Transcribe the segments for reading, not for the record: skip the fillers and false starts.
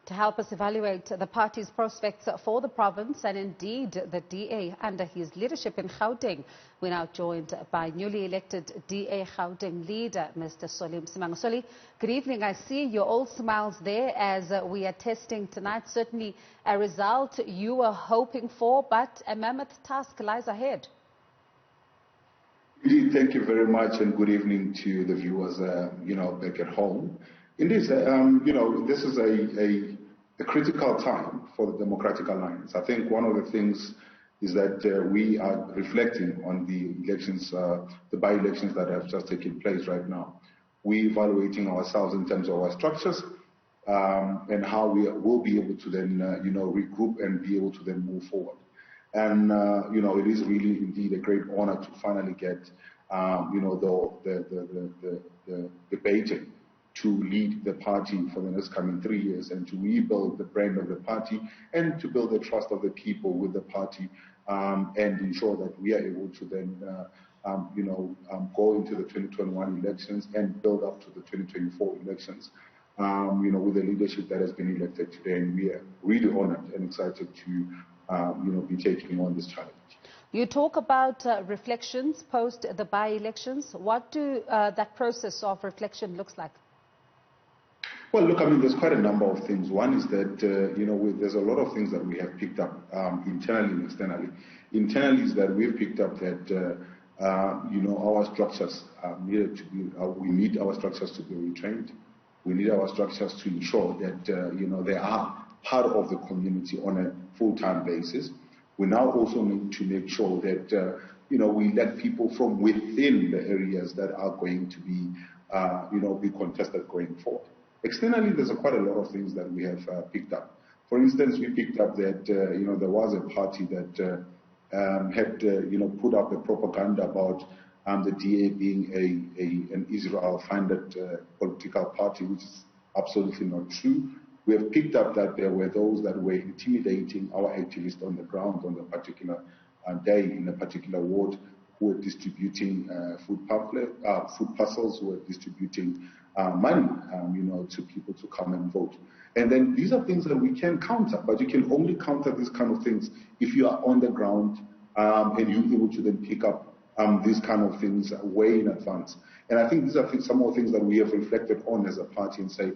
To help us evaluate the party's prospects for the province and indeed the DA under his leadership in Gauteng, we're now joined by newly elected DA Gauteng leader, Mr. Msimanga. Soli, good evening. I see your old smiles there as we are testing tonight. Certainly a result you were hoping for, but a mammoth task lies ahead. Indeed, thank you very much, and good evening to the viewers, back at home. Indeed, this is a critical time for the Democratic Alliance. I think one of the things is that we are reflecting on the elections, the by-elections that have just taken place right now. We're evaluating ourselves in terms of our structures and how we will be able to then, regroup and be able to then move forward. And, it is really indeed a great honor to finally get, the debating to lead the party for the next coming 3 years and to rebuild the brand of the party and to build the trust of the people with the party and ensure that we are able to then, go into the 2021 elections and build up to the 2024 elections, with the leadership that has been elected today. And we are really honored and excited to, be taking on this challenge. You talk about reflections post the by-elections. What do that process of reflection looks like? Well, look, there's quite a number of things. One is that, there's a lot of things that we have picked up internally and externally. Internally is that we've picked up that, our structures needed to be, we need our structures to be retrained. We need our structures to ensure that, they are part of the community on a full-time basis. We now also need to make sure that, we let people from within the areas that are going to be, be contested going forward. Externally, there's quite a lot of things that we have picked up. For instance, we picked up that, there was a party that had, put up a propaganda about the DA being an Israel-funded political party, which is absolutely not true. We have picked up that there were those that were intimidating our activists on the ground on a particular day in a particular ward, who were distributing food parcels, who were distributing money, to people to come and vote. And then these are things that we can counter, but you can only counter these kind of things if you are on the ground and you're able to then pick up these kind of things way in advance. And I think these are some of the things that we have reflected on as a party and say,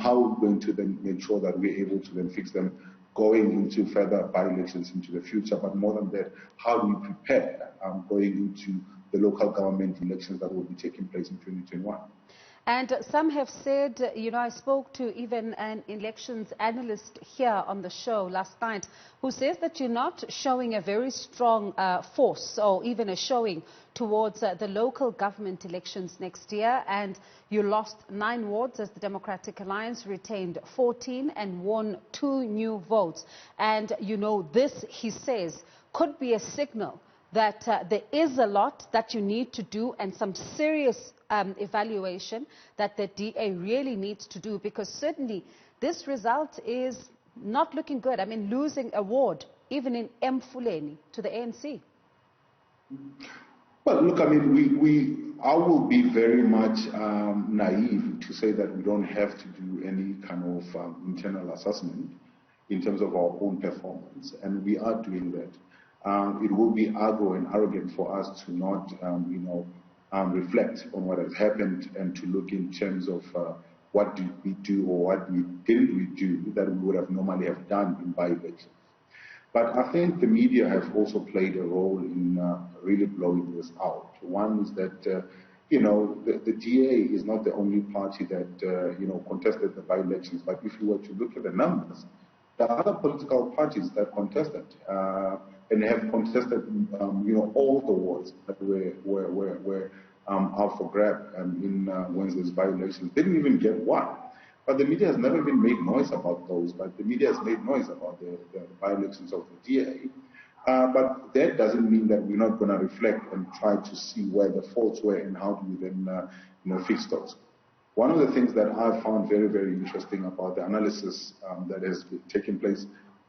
how we're going to then make sure that we're able to then fix them going into further by-elections into the future. But more than that, how do we prepare going into the local government elections that will be taking place in 2021? And some have said, I spoke to even an elections analyst here on the show last night who says that you're not showing a very strong force or even a showing towards the local government elections next year. And you lost 9 wards as the Democratic Alliance retained 14 and won 2 new votes. And, this, he says, could be a signal that there is a lot that you need to do and some serious evaluation that the DA really needs to do, because certainly this result is not looking good. Losing a ward, even in Mfuleni, to the ANC. Well, look, I will be very much naive to say that we don't have to do any kind of internal assessment in terms of our own performance, and we are doing that. It will be arrogant and arrogant for us to not, reflect on what has happened and to look in terms of what did we do or what didn't we do that we would have normally have done in by-elections. But I think the media have also played a role in really blowing this out. One is that, the DA is not the only party that, contested the by-elections. But if you were to look at the numbers, there are other political parties that contested and have contested, all the wards that were out for grab in Wednesday's by-elections. They didn't even get one. But the media has never even made noise about those. But the media has made noise about the by-elections of the DA. But that doesn't mean that we're not going to reflect and try to see where the faults were and how do we then, fix those. One of the things that I found very, very interesting about the analysis that has been taking place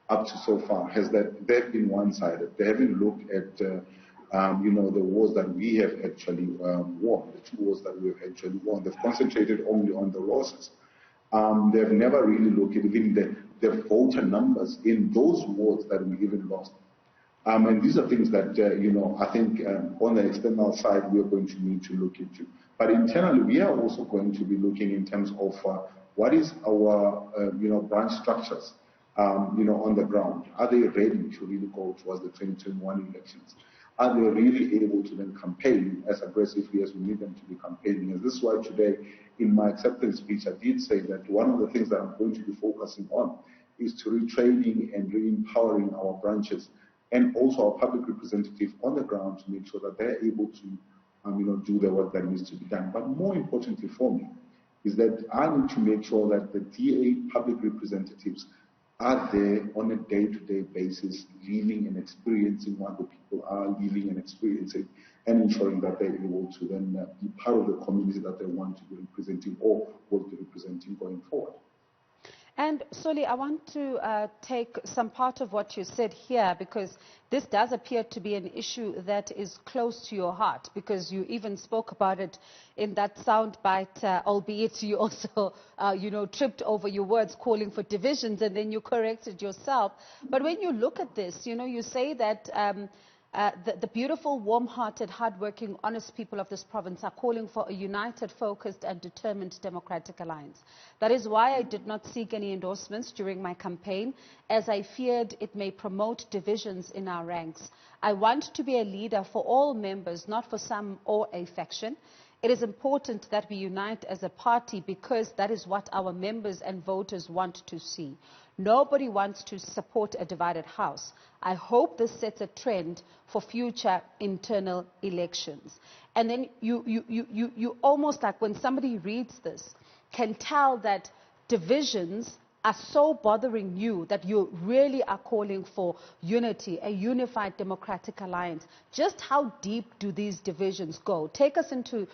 up to so far has that they've been one-sided. They haven't looked at, the wars that we have actually won, the 2 wars that we have actually won. They've concentrated only on the losses. They've never really looked at even the voter numbers in those wards that we even lost. And these are things that, I think on the external side, we are going to need to look into. But internally, we are also going to be looking in terms of what is our, branch structures, on the ground. Are they ready to really go towards the 2021 elections? Are they really able to then campaign as aggressively as we need them to be campaigning? And this is why today, in my acceptance speech, I did say that one of the things that I'm going to be focusing on is to retraining and re-empowering our branches and also our public representative on the ground to make sure that they're able to, do the work that needs to be done. But more importantly for me is that I need to make sure that the DA public representatives are there on a day-to-day basis, living and experiencing what the people are living and experiencing, and ensuring that they're able to then be part of the community that they want to be representing or will be representing going forward. And Soli, I want to take some part of what you said here, because this does appear to be an issue that is close to your heart, because you even spoke about it in that soundbite, albeit you also, tripped over your words calling for divisions, and then you corrected yourself. But when you look at this, you say that the beautiful, warm-hearted, hard-working, honest people of this province are calling for a united, focused and determined democratic alliance. That is why I did not seek any endorsements during my campaign, as I feared it may promote divisions in our ranks. I want to be a leader for all members, not for some or a faction. It is important that we unite as a party because that is what our members and voters want to see. Nobody wants to support a divided house. I hope this sets a trend for future internal elections. And then you almost, like when somebody reads this, can tell that divisions are so bothering you that you really are calling for unity, a unified democratic alliance. Just how deep do these divisions go? Take us into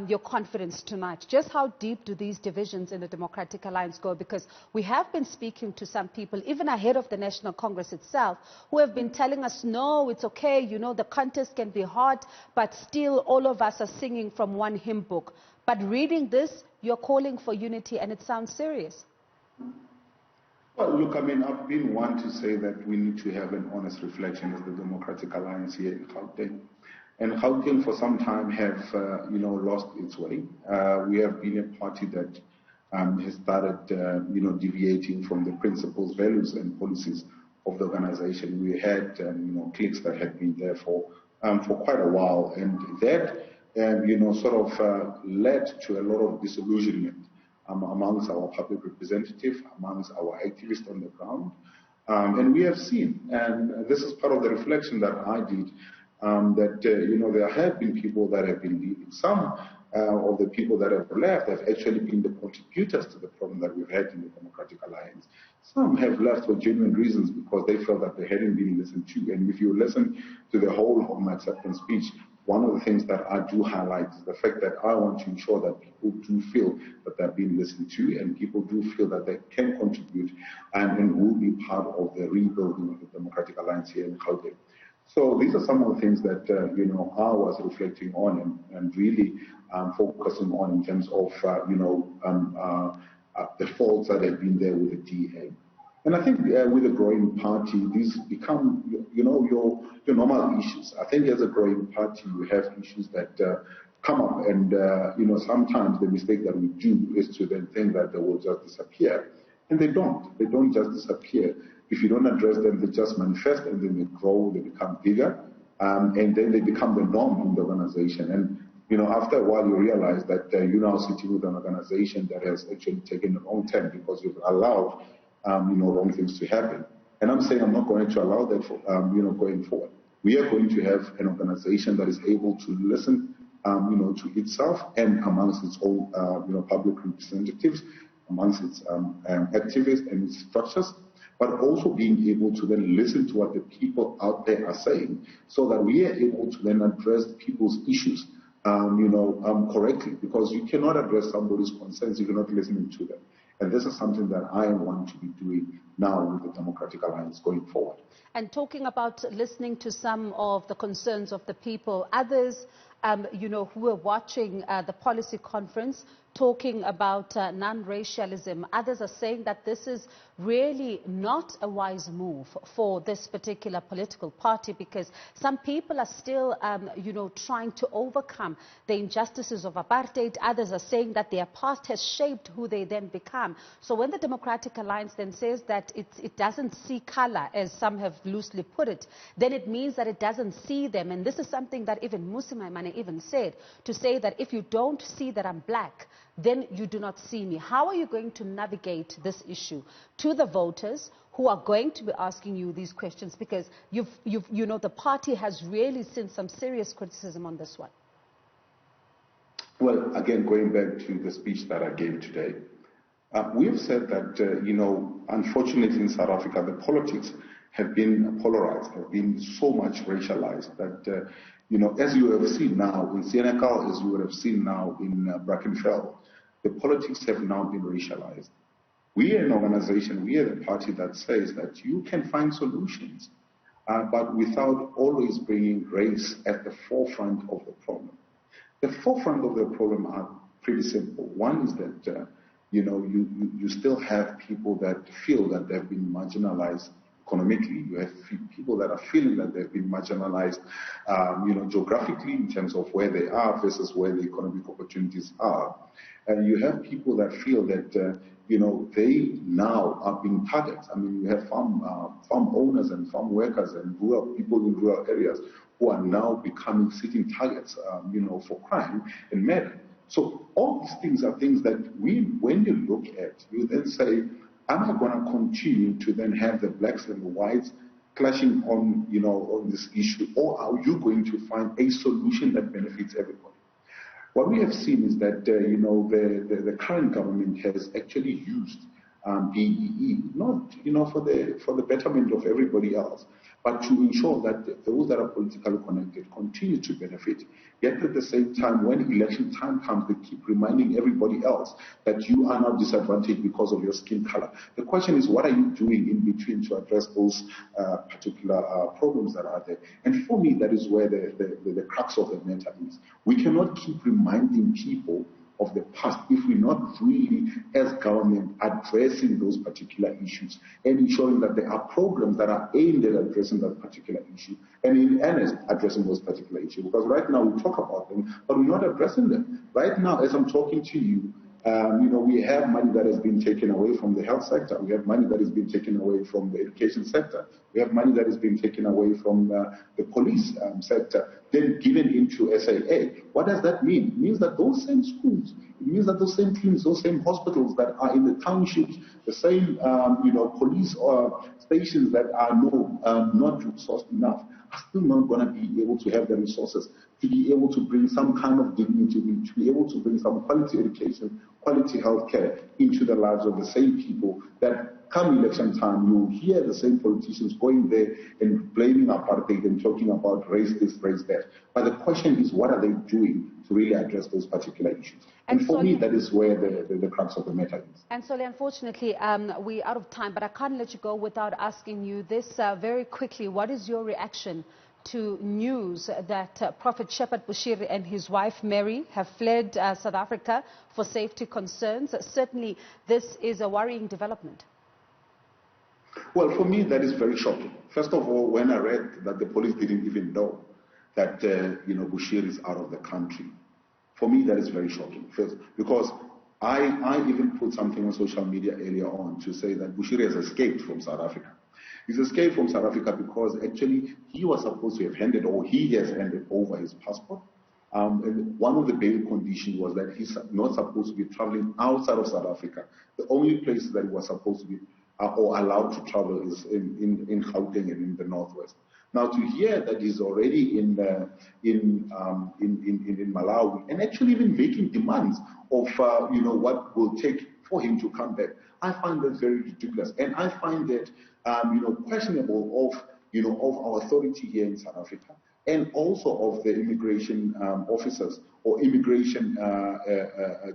your confidence tonight. Just how deep do these divisions in the Democratic Alliance go? Because we have been speaking to some people, even ahead of the National Congress itself, who have been telling us, no, it's okay, the contest can be hard, but still all of us are singing from one hymn book. But reading this, you're calling for unity, and it sounds serious. Well, look, I've been one to say that we need to have an honest reflection as the Democratic Alliance here in Gauteng. And Gauteng for some time have, lost its way. We have been a party that has started, deviating from the principles, values and policies of the organization. We had, cliques that had been there for quite a while. And that, led to a lot of disillusionment amongst our public representatives, amongst our activists on the ground. And we have seen, and this is part of the reflection that I did, that, there have been people that have been leaving. Some of the people that have left have actually been the contributors to the problem that we've had in the Democratic Alliance. Some have left for genuine reasons because they felt that they hadn't been listened to. And if you listen to the whole of my acceptance speech, one of the things that I do highlight is the fact that I want to ensure that people do feel that they're being listened to and people do feel that they can contribute and will be part of the rebuilding of the Democratic Alliance here in Gauteng. So these are some of the things that, I was reflecting on and really focusing on in terms of, the faults that have been there with the DA. And I think with a growing party, these become, your normal issues. I think as a growing party, you have issues that come up and, sometimes the mistake that we do is to then think that they will just disappear. And they don't. They don't just disappear. If you don't address them, they just manifest and then they grow, they become bigger, and then they become the norm in the organization. And, after a while, you realize that you're now sitting with an organization that has actually taken a wrong turn because you've allowed wrong things to happen. And I'm saying I'm not going to allow that for, going forward. We are going to have an organization that is able to listen, to itself and amongst its own, public representatives, amongst its activists and its structures, but also being able to then listen to what the people out there are saying so that we are able to then address people's issues, correctly, because you cannot address somebody's concerns if you're not listening to them. And this is something that I want to be doing now with the Democratic Alliance going forward. And talking about listening to some of the concerns of the people, others, who are watching the policy conference talking about non-racialism. Others are saying that this is really not a wise move for this particular political party, because some people are still, trying to overcome the injustices of apartheid. Others are saying that their past has shaped who they then become. So when the Democratic Alliance then says that it doesn't see color, as some have loosely put it, then it means that it doesn't see them. And this is something that even Msimanga even said, to say that if you don't see that I'm black, then you do not see me. How are you going to navigate this issue to the voters who are going to be asking you these questions? Because the party has really seen some serious criticism on this one. Well, again, going back to the speech that I gave today, we have said that, unfortunately in South Africa, the politics have been polarized, have been so much racialized that, as you have seen now in Senegal, as you would have seen now in Brackenfell, the politics have now been racialized. We are an organization, we are the party that says that you can find solutions, but without always bringing race at the forefront of the problem. The forefront of the problem are pretty simple. One is that, you still have people that feel that they've been marginalized economically. You have people that are feeling that they've been marginalized, geographically in terms of where they are versus where the economic opportunities are. And you have people that feel that, they now are being targets. I mean, you have farm owners and farm workers and rural people in rural areas who are now becoming sitting targets, for crime and murder. So all these things are things that when you look at, you then say, am I going to continue to then have the blacks and the whites clashing on, on this issue, or are you going to find a solution that benefits everybody? What we have seen is that, the current government has actually used BEE, not, for the betterment of everybody else, but to ensure that those that are politically connected continue to benefit. Yet at the same time, when election time comes, they keep reminding everybody else that you are not disadvantaged because of your skin color. The question is, what are you doing in between to address those particular problems that are there? And for me, that is where the crux of the matter is. We cannot keep reminding people of the past if we're not really, as government, addressing those particular issues and ensuring that there are programs that are aimed at addressing that particular issue and in earnest addressing those particular issues. Because right now we talk about them, but we're not addressing them. Right now, as I'm talking to you, we have money that has been taken away from the health sector. We have money that has been taken away from the education sector. We have money that has been taken away from the police sector, then given into SAA. What does that mean? It means that those same schools, it means that those same clinics, those same hospitals that are in the townships, the same, police stations that are not resourced enough, are still not going to be able to have the resources to be able to bring some kind of dignity, to be able to bring some quality education, quality healthcare into the lives of the same people that come election time, you hear the same politicians going there and blaming apartheid and talking about race this, race that. But the question is, what are they doing to really address those particular issues? And for me, that is where the crux of the matter is. And Soli, unfortunately, we're out of time, but I can't let you go without asking you this very quickly. What is your reaction to news that Prophet Shepherd Bushiri and his wife Mary have fled South Africa for safety concerns? Certainly, this is a worrying development. Well, for me, that is very shocking. First of all, when I read that the police didn't even know that, Bushiri is out of the country, for me, that is very shocking. First, because I even put something on social media earlier on to say that Bushiri has escaped from South Africa. He's escaped from South Africa because actually he was supposed to have handed, or he has handed over his passport. And one of the bail conditions was that he's not supposed to be traveling outside of South Africa. The only places that he was supposed to be or allowed to travel is in Gauteng and in the northwest. Now, to hear that he's already in Malawi and actually even making demands of what will take for him to come back, I find that very ridiculous, and I find that questionable of our authority here in South Africa, and also of the immigration officers or immigration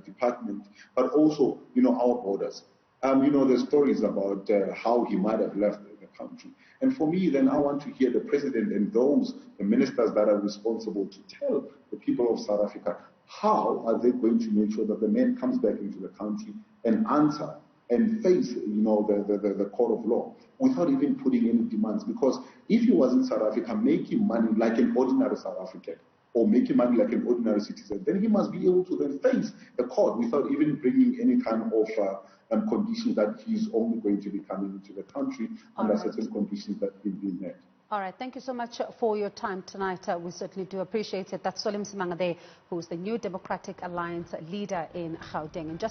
department, but also our borders. There's stories about how he might have left the country. And for me, then I want to hear the president and the ministers that are responsible to tell the people of South Africa how are they going to make sure that the man comes back into the country and answer and face, the court of law without even putting any demands? Because if he was in South Africa making money like an ordinary South African, or making money like an ordinary citizen, then he must be able to then face the court without even bringing any kind of condition that he's only going to be coming into the country under certain conditions that will be met. All right. Thank you so much for your time tonight. We certainly do appreciate it. That's Msimanga there, who's the New Democratic Alliance leader in Gauteng. And just